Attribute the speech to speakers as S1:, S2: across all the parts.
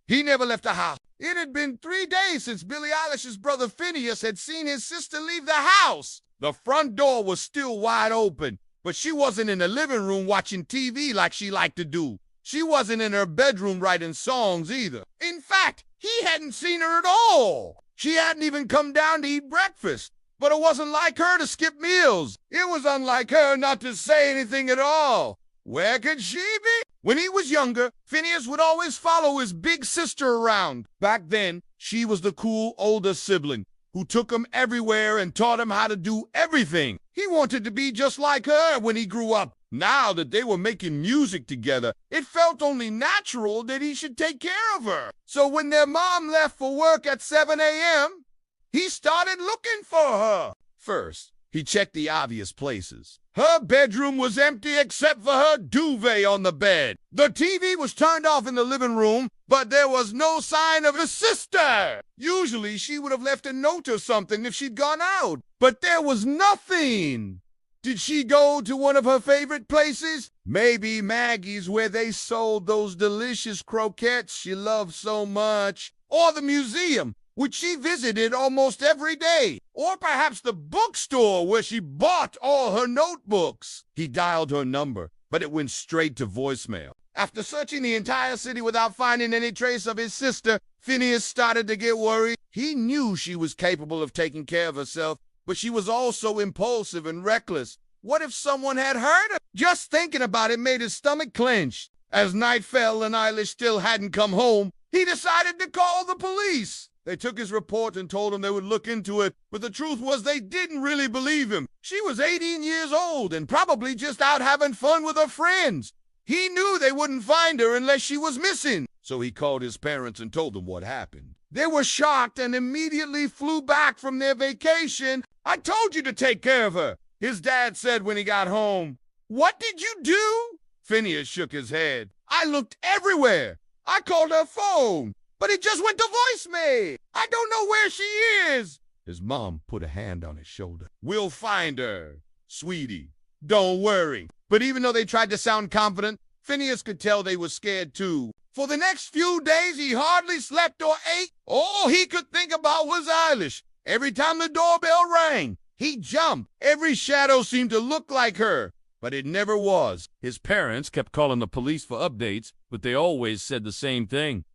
S1: He never left the house. It had been 3 days since Billie Eilish's brother Phineas had seen his sister leave the house. The front door was still wide open, but she wasn't in the living room watching TV like she liked to do. She wasn't in her bedroom writing songs either. In fact, he hadn't seen her at all. She hadn't even come down to eat breakfast. But it wasn't like her to skip meals. It was unlike her not to say anything at all. Where could she be? When he was younger, Phineas would always follow his big sister around. Back then, she was the cool older sibling who took him everywhere and taught him how to do everything. He wanted to be just like her when he grew up. Now that they were making music together, it felt only natural that he should take care of her. So when their mom left for work at 7 a.m., he started looking for her. First, he checked the obvious places. Her bedroom was empty except for her duvet on the bed. The TV was turned off in the living room, but there was no sign of her sister. Usually, she would have left a note or something if she'd gone out, but there was nothing. Did she go to one of her favorite places? Maybe Maggie's, where they sold those delicious croquettes she loved so much. Or the museum, which she visited almost every day. Or perhaps the bookstore where she bought all her notebooks. He dialed her number, but it went straight to voicemail. After searching the entire city without finding any trace of his sister, Phineas started to get worried. He knew she was capable of taking care of herself, but she was also impulsive and reckless. What if someone had hurt her? Just thinking about it made his stomach clench. As night fell and Eilish still hadn't come home, he decided to call the police. They took his report and told him they would look into it, but the truth was they didn't really believe him. She was 18 years old and probably just out having fun with her friends. He knew they wouldn't find her unless she was missing, so he called his parents and told them what happened. They were shocked and immediately flew back from their vacation. "I told you to take care of her," his dad said when he got home. "What did you do?" Phineas shook his head. "I looked everywhere. I called her phone, but it just went to voicemail. I don't know where she is." His mom put a hand on his shoulder. "We'll find her, sweetie. Don't worry." But even though they tried to sound confident, Phineas could tell they were scared too. For the next few days, he hardly slept or ate. All he could think about was Eilish. Every time the doorbell rang, he jumped. Every shadow seemed to look like her, but it never was. His parents kept calling the police for updates, but they always said the same thing.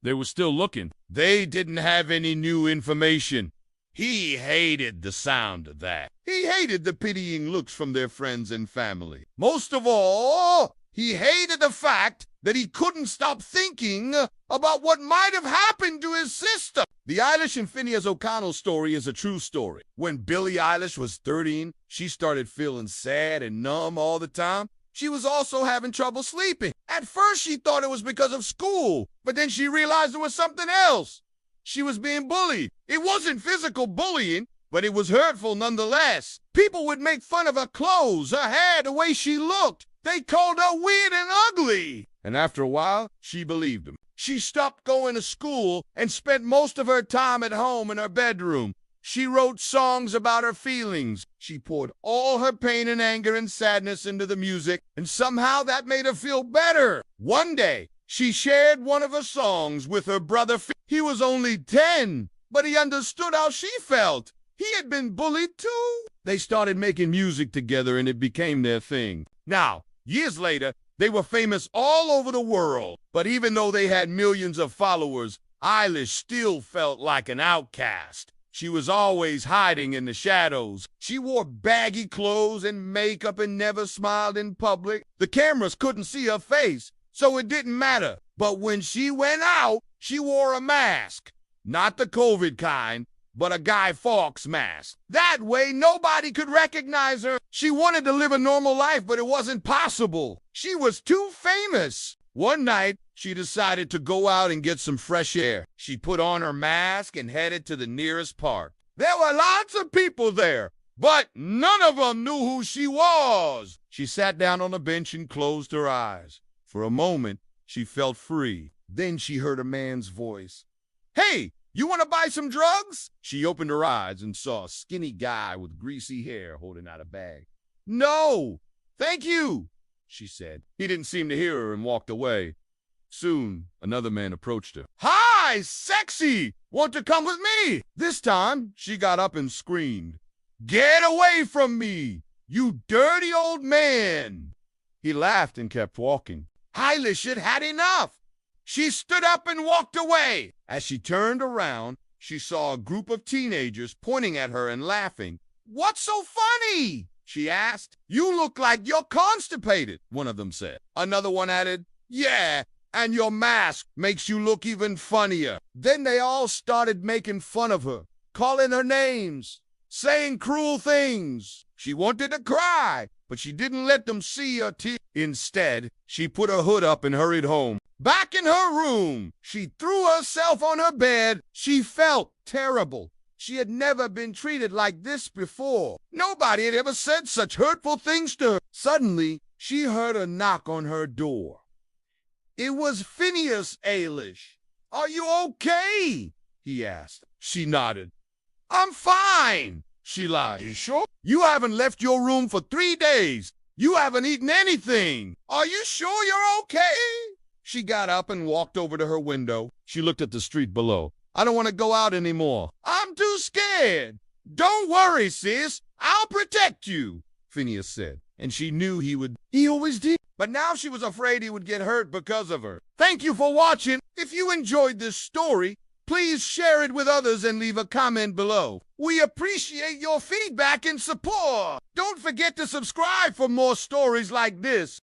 S1: They were still looking. They didn't have any new information. He hated the sound of that. He hated the pitying looks from their friends and family. Most of all, he hated the fact that he couldn't stop thinking about what might have happened to his sister. The Eilish and Phineas O'Connell story is a true story. When Billie Eilish was 13, she started feeling sad and numb all the time. She was also having trouble sleeping. At first, she thought it was because of school, but then she realized it was something else. She was being bullied. It wasn't physical bullying, but it was hurtful nonetheless. People would make fun of her clothes, her hair, the way she looked. They called her weird and ugly. And after a while, she believed them. She stopped going to school and spent most of her time at home in her bedroom. She wrote songs about her feelings. She poured all her pain and anger and sadness into the music, and somehow that made her feel better. One day, she shared one of her songs with her brother. He was only 10, but he understood how she felt. He had been bullied too. They started making music together, and it became their thing. Now, years later, they were famous all over the world. But even though they had millions of followers, Eilish still felt like an outcast. She was always hiding in the shadows. She wore baggy clothes and makeup and never smiled in public. The cameras couldn't see her face, so it didn't matter. But when she went out, she wore a mask. Not the COVID kind, but a Guy Fawkes mask. That way, nobody could recognize her. She wanted to live a normal life, but it wasn't possible. She was too famous. One night, she decided to go out and get some fresh air. She put on her mask and headed to the nearest park. There were lots of people there, but none of them knew who she was. She sat down on a bench and closed her eyes. For a moment, she felt free. Then she heard a man's voice. "Hey, you want to buy some drugs?" She opened her eyes and saw a skinny guy with greasy hair holding out a bag. "No, thank you," she said. He didn't seem to hear her and walked away. Soon, another man approached her. "Hi, sexy! Want to come with me?" This time, she got up and screamed, "Get away from me, you dirty old man!" He laughed and kept walking. Eilish had had enough. She stood up and walked away. As she turned around, she saw a group of teenagers pointing at her and laughing. "What's so funny?" she asked. "You look like you're constipated," one of them said. Another one added, "Yeah, and your mask makes you look even funnier." Then they all started making fun of her, calling her names, saying cruel things. She wanted to cry, but she didn't let them see her tears. Instead, she put her hood up and hurried home. Back in her room, she threw herself on her bed. She felt terrible. She had never been treated like this before. Nobody had ever said such hurtful things to her. Suddenly, she heard a knock on her door. It was Phineas Eilish. "Are you okay?" he asked. She nodded. "I'm fine," she lied. "You sure? You haven't left your room for 3 days. You haven't eaten anything. Are you sure you're okay?" She got up and walked over to her window. She looked at the street below. "I don't want to go out anymore. I'm too scared." "Don't worry, sis. I'll protect you," Phineas said. And she knew he would. He always did. But now she was afraid he would get hurt because of her. Thank you for watching. If you enjoyed this story, please share it with others and leave a comment below. We appreciate your feedback and support. Don't forget to subscribe for more stories like this.